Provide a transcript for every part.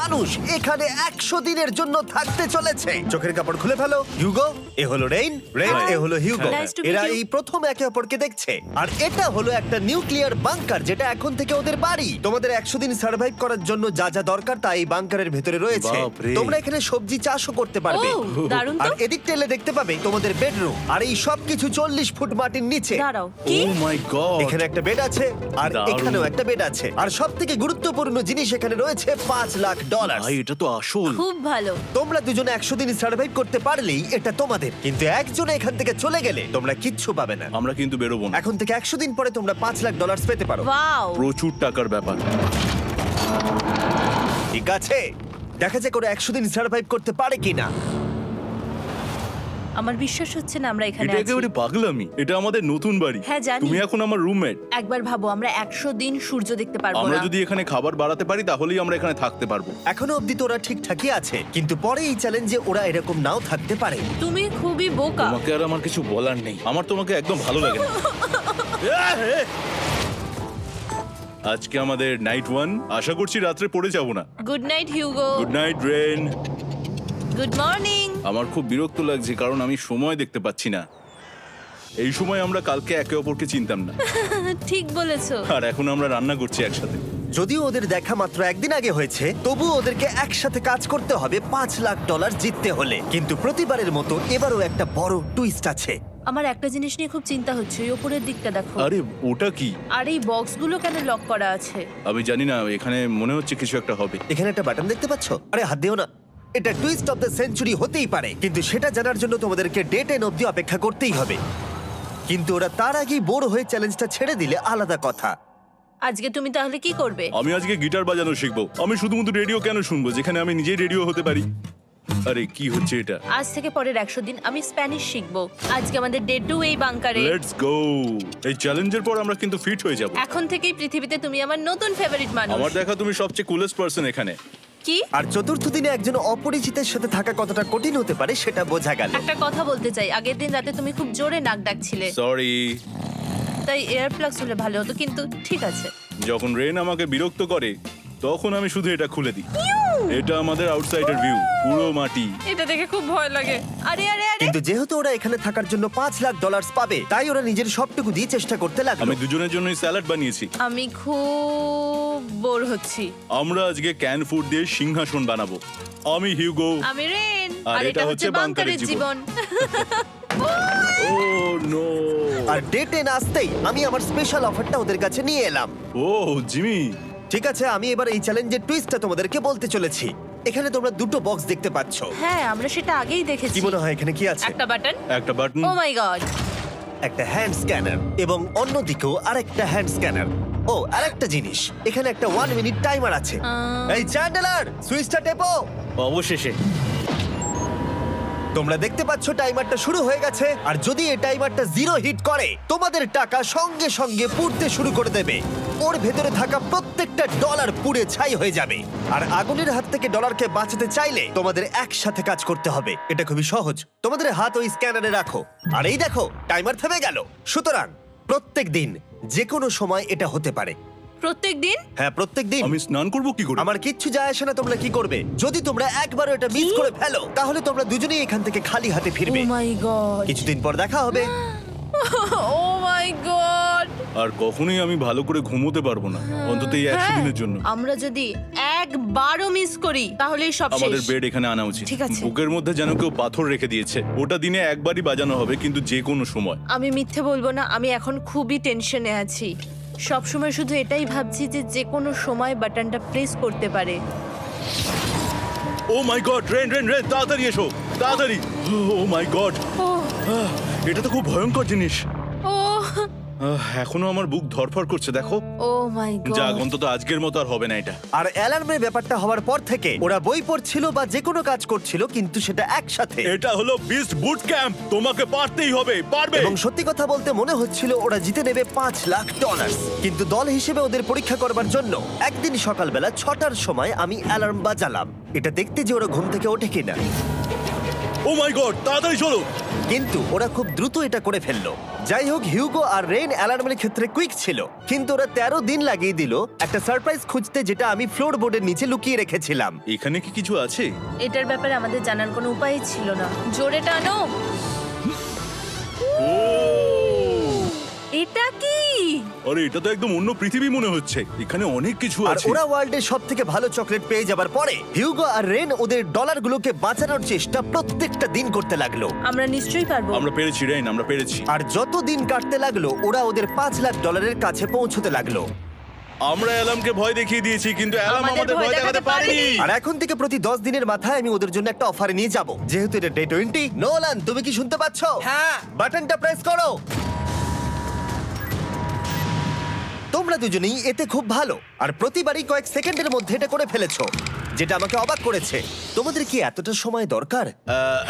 মানুষ এখানে 100 দিনের জন্য থাকতে চলেছে। চোখের কাপড় খুলে ফেলো। হিউগো, এ হলো রেইন, এ হলো হিউগো। Nice to meet এরা you. এই প্রথম একে অপরকে দেখছে। আর এটা হলো একটা নিউক্লিয়ার বাংকার, যেটা এখন থেকে ওদের বাড়ি। তোমাদের 100 দিন সার্ভাইভ করার জন্য যা যা দরকার তা এই বাংকারের ভেতরে রয়েছে। বাপরে। তোমরা এখানে সবজি চাষও করতে পারবে। ও, দারুণ তো। আর এদিক টেলে দেখতে পাবে তোমাদের বেডরুম। আর এই সব কিছু 40 ফুট মাটির নিচে। দাঁড়াও, ও কি? মাই গড। এখানে একটা বেড আছে, আর দারুণ। এখানেও একটা বেড আছে। আর সবথেকে গুরুত্বপূর্ণ জিনিস এখানে রয়েছে $5 লাখ। ভাই এটা তো আসল। খুব ভালো। তোমরা দুজনে 100 দিন সার্ভাইভ করতে পারলেই এটা তোমাদের, কিন্তু একজন এখান থেকে চলে গেলে তোমরা কিচ্ছু পাবে না। আমরা কিন্তু বেরোবো না। এখন থেকে 100 দিন পরে তোমরা $5 লাখ পেতে পারো। ওয়াও। প্রচুর টাকার ব্যাপার। ঠিক আছে, দেখা যাক ওরা 100 দিন সার্ভাইভ করতে পারে কিনা। আমার বিশ্বাস হচ্ছে না আমরা এখানে এটা আছি। একেবারে পাগলামি। এটা আমাদের নতুন বাড়ি। হ্যাঁ, জানি। তুমি এখন আমার রুমমেট। একবার ভাবো, আমরা 100 দিন সূর্য দেখতে পারবো আমরা না। যদি এখানে খাবার বাড়াতে পারি তাহলেই আমরা এখানে থাকতে পারবো। এখনো অব্দি তো ওরা ঠিকঠাকই আছে, কিন্তু পরে এই চ্যালেঞ্জে ওরা এরকম নাও থাকতে পারে। তুমি খুবই বোকা। তোমাকে আর আমার কিছু বলার নেই। আমার তোমাকে একদম ভালো লাগে না। আজকে আমাদের নাইট 1। আশা করছি রাত্রে পড়ে যাব না। Good night Hugo. Good night Ren. Good morning. আমার খুব বিরক্ত লাগছে কারণ আমি সময় দেখতে পাচ্ছি না। এই সময় আমরা কালকে একে অপরকে চিনতাম না, ঠিক বলেছো। আর এখন আমরা রান্না করছি একসাথে। যদিও ওদের দেখা মাত্র একদিন আগে হয়েছে, তবুও ওদেরকে একসাথে কাজ করতে হবে $5 লাখ জিততে হলে। কিন্তু প্রতিবারের মতো এবারও একটা বড় টুইস্ট আছে। আমার একটা জিনিস নিয়ে খুব চিন্তা হচ্ছে, ওই উপরের দিকটা দেখো। আরে ওটা কি? আর এই বক্সগুলো কেন লক করা আছে? আমি জানি না, এখানে মনে হচ্ছে কিছু একটা হবে। এখানে একটা বাটন দেখতে পাচ্ছ? আরে হাত দিও না। এটা টুইস্ট অফ দ্য সেঞ্চুরি হতেই পারে, কিন্তু সেটা জানার জন্য তোমাদেরকে ডে 10 অবধি অপেক্ষা করতেই হবে। কিন্তু ওরা তার আগেই বোর হয়ে চ্যালেঞ্জটা ছেড়ে দিলে আলাদা কথা। আজকে তুমি তাহলে কি করবে? আমি আজকে গিটার বাজানো শিখবো। আমি শুধুমাত্র রেডিও কেন শুনবো যেখানে আমি নিজেই রেডিও হতে পারি? আরে কি হচ্ছে এটা? আজ থেকে পরের 100 দিন আমি স্প্যানিশ শিখবো। আজকে আমাদের ডে 2 এই বাংকারে। Let's go. এই চ্যালেঞ্জের পর আমরা কিন্তু ফিট হয়ে যাব। এখন থেকেই পৃথিবীতে তুমি আমার নতুন ফেভারিট মানুষ। আমার দেখা তুমি সবচেয়ে কুলেস্ট পারসন এখানে। কি? আর চতুর্থ দিনে একজন অপরিচিতের সাথে থাকা কতটা কঠিন হতে পারে সেটা বোঝা গেল। একটা কথা বলতে চাই, আগের দিন রাতে তুমি খুব জোরে নাক ডাকছিলে, সরি। তাই এয়ার প্লাগস হলে ভালো হতো, কিন্তু ঠিক আছে। যখন রেন আমাকে বিরক্ত করে তখন আমি শুধু এটা খুলে দিই। এটা আমাদের আউটসাইডার ভিউ, পুরো মাটি। এটা দেখে খুব ভয় লাগে। আরে আরে আরে, কিন্তু যেহেতু ওরা এখানে থাকার জন্য $5 লাখ পাবে, তাই ওরা নিজের সবটুকু দিয়ে চেষ্টা করতে লাগলো। আমি দুজনের জন্যই স্যালাড বানিয়েছি। আমি খুব বোর হচ্ছি। আমরা আজকে ক্যান ফুড দিয়ে সিংহাসন বানাবো। আমি হিউগো। আমি রেন, আর আর এটা হচ্ছে বাংকারের জীবন। ও নো। আর ডে 10 আসতেই আমি আমার স্পেশাল অফারটা ওদের কাছে নিয়ে এলাম। ও জিমি। ঠিক আছে, আমি এবার এই চ্যালেঞ্জের টুইস্টটা তোমাদেরকে বলতে চলেছি। এখানে তোমরা দুটো বক্স দেখতে পাচ্ছ। হ্যাঁ, আমরা সেটা আগেই দেখেছি। কি মনে হয় এখানে কি আছে? একটা বাটন। একটা বাটন। ও মাই গড। একটা হ্যান্ড স্ক্যানার, এবং অন্যদিকেও আরেকটা হ্যান্ড স্ক্যানার। ও, আরেকটা জিনিস, এখানে একটা 1 মিনিট টাইমার আছে। এই চ্যান্ডেলার, সুইচটা টেপো। অবশেষে। তোমরা দেখতে পাচ্ছ টাইমারটা শুরু হয়ে গেছে, আর যদি এই টাইমারটা 0 হিট করে তোমাদের টাকা সঙ্গে সঙ্গে পুড়তে শুরু করে দেবে। ওর ভেতরে থাকা প্রত্যেকটা ডলার পুড়ে ছাই হয়ে যাবে। আর আগুনের হাত থেকে ডলারকে বাঁচাতে চাইলে তোমাদের একসাথে কাজ করতে হবে। এটা খুবই সহজ। তোমাদের হাত ওই স্ক্যানারে রাখো, আর এই দেখো টাইমার থেমে গেল। সুতরাং প্রত্যেক দিন যে কোনো সময় এটা হতে পারে। প্রত্যেক দিন? হ্যাঁ, প্রত্যেক দিন। আমি স্নান করব কি করে? আমার কিচ্ছু যায় আসে না তোমরা কি করবে। যদি তোমরা একবারও এটা মিস করে ফেলো, তাহলে তোমরা দুজনেই এখান থেকে খালি হাতে ও ফিরবে। মাই গড। কিছুদিন পর দেখা হবে। ও মাই গড। আর কখনোই আমি ভালো করে ঘুমোতে পারবো না, অন্তত এই 100 দিনের জন্য। আমরা যদি একবারও মিস করি তাহলেই সব আমাদের শেষ। বেড এখানে আনা উচিত। ঠিক আছে। বুকের মধ্যে যেন কেউ পাথর রেখে দিয়েছে। ওটা দিনে একবারই বাজানো হবে, কিন্তু যে কোনো সময়। আমি মিথ্যে বলবো না, আমি এখন খুবই টেনশনে আছি। সব সময় শুধু এটাই ভাবছি যে যে কোনো সময় বাটনটা প্রেস করতে পারে। ও মাই গড, রেন রেন রেন, তাড়াতাড়ি এসো, তাড়াতাড়ি। ও মাই গড, ও এটা তো খুব ভয়ঙ্কর জিনিস। ও এখনো আমার বুক ধরফর করছে, দেখো। ও মাই গড। যাক, অন্তত আজকের মতো আর হবে না এটা। আর অ্যালার্মের ব্যাপারটা হওয়ার পর থেকে ওরা বই পড়ছিল বা যে কোনো কাজ করছিল, কিন্তু সেটা একসাথে। এটা হলো বিস্ট বুট ক্যাম্প, তোমাকে পারতেই হবে, পারবে। এবং সত্যি কথা বলতে মনে হচ্ছিল ওরা জিতে নেবে $5 লাখ। কিন্তু দল হিসেবে ওদের পরীক্ষা করবার জন্য একদিন সকালবেলা 6টার সময় আমি অ্যালার্ম বাজালাম, এটা দেখতে যে ওরা ঘুম থেকে ওঠে কিনা। ও মাই গড, তাড়াতাড়ি চলো। কিন্তু ওরা খুব দ্রুত এটা করে ফেললো। যাই হোক, হিউগো আর রেইন অ্যালার্মের ক্ষেত্রে কুইক ছিল, কিন্তু ওরা 13 দিন লাগিয়ে দিল একটা সারপ্রাইজ খুঁজতে, যেটা আমি ফ্লোর বোর্ডের নিচে লুকিয়ে রেখেছিলাম। এখানে কি কিছু আছে? এটার ব্যাপারে আমাদের জানার কোনো উপায় ছিল না। জোরে টানো। ও এটা কি? আরে, এটা তো একদম অন্য পৃথিবী মনে হচ্ছে। এখানে অনেক কিছু আর আছে। ওরা ওয়ার্ল্ডের সব থেকে ভালো চকলেট পেয়ে যাবার পরে হিউগো আর রেন ওদের ডলারগুলোকে বাঁচানোর চেষ্টা প্রত্যেকটা দিন করতে লাগলো। আমরা নিশ্চয়ই পারবো। আমরা পেরেছি রেইন, আমরা পেরেছি। আর যত দিন কাটতে লাগলো, ওরা ওদের $5,00,000 কাছে পৌঁছতে লাগলো। আমরা অ্যালামকে ভয় দেখিয়ে দিয়েছি, কিন্তু অ্যালাম আমাদের আমাদের ভয় ভয় দেখাতে দেখাতে পারেনি। পারেনি। আর এখন থেকে প্রতি 10 দিনের মাথায় আমি ওদের জন্য একটা অফারে নিয়ে যাব, যেহেতু এটা ডে 20। নোলান, তুমি কি শুনতে পাচ্ছ? হ্যাঁ। বাটনটা প্রেস করো। তোমরা দুজনেই এতে খুব ভালো, আর প্রতিবারই কয়েক সেকেন্ডের মধ্যে এটা করে ফেলেছো, যেটা আমাকে অবাক করেছে। তোমাদের কি এতটা সময় দরকার?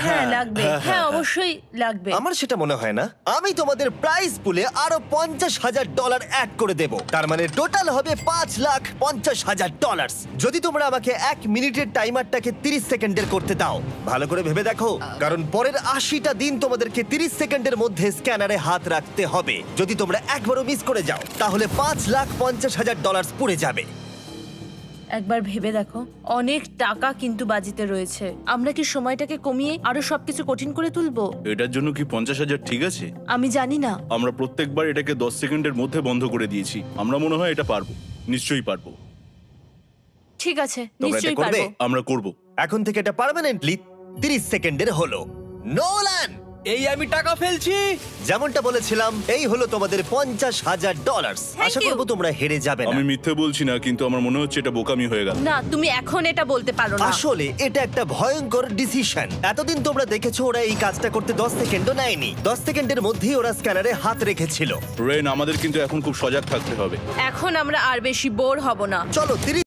হ্যাঁ লাগবে, হ্যাঁ অবশ্যই লাগবে। আমার সেটা মনে হয় না। আমি তোমাদের প্রাইস পুলে আরো $50,000 অ্যাড করে দেব, তার মানে টোটাল হবে $5,50,000। যদি তোমরা আমাকে 1 মিনিটের টাইমারটাকে 30 সেকেন্ডের করতে দাও। ভালো করে ভেবে দেখো, কারণ পরের 80টা দিন তোমাদেরকে 30 সেকেন্ডের মধ্যে স্ক্যানারে হাত রাখতে হবে। যদি তোমরা একবারও মিস করে যাও, তাহলে $5,50,000 পুড়ে যাবে। একবার ভেবে দেখো, অনেক টাকা কিন্তু বাজিতে রয়েছে। আমরা কি সময়টাকে কমিয়ে আরো সবকিছু কঠিন করে তুলবো? এটার জন্য কি 50,000 ঠিক আছে? আমি জানি না। আমরা প্রত্যেকবার এটাকে 10 সেকেন্ডের মধ্যে বন্ধ করে দিয়েছি। আমরা মনে হয় এটা পারবো, নিশ্চয়ই পারবো। ঠিক আছে, তোমরা এটা নিশ্চয়ই করবে? পারবো। আমরা করব। এখন থেকে এটা পার্মানেন্টলি 30 সেকেন্ডের হলো। নোলান, এই আমি টাকা ফেলছি। যেমনটা বলেছিলাম, এই হলো তোমাদের $50,000। Thank Asha you. করবো তোমরা হেরে যাবে না। আমি মিথ্যে বলছি না, কিন্তু আমার মনে হচ্ছে এটা বোকামি হয়ে গেল। না, তুমি এখন এটা বলতে পারো না। আসলে এটা একটা ভয়ঙ্কর ডিসিশন। এতদিন তোমরা দেখেছো ওরা এই কাজটা করতে 10 সেকেন্ডও নেয়নি। 10 সেকেন্ডের মধ্যেই ওরা স্ক্যানারে হাত রেখেছিল। রেন, আমাদের কিন্তু এখন খুব সজাগ থাকতে হবে। এখন আমরা আর বেশি বোর হব না। চলো 30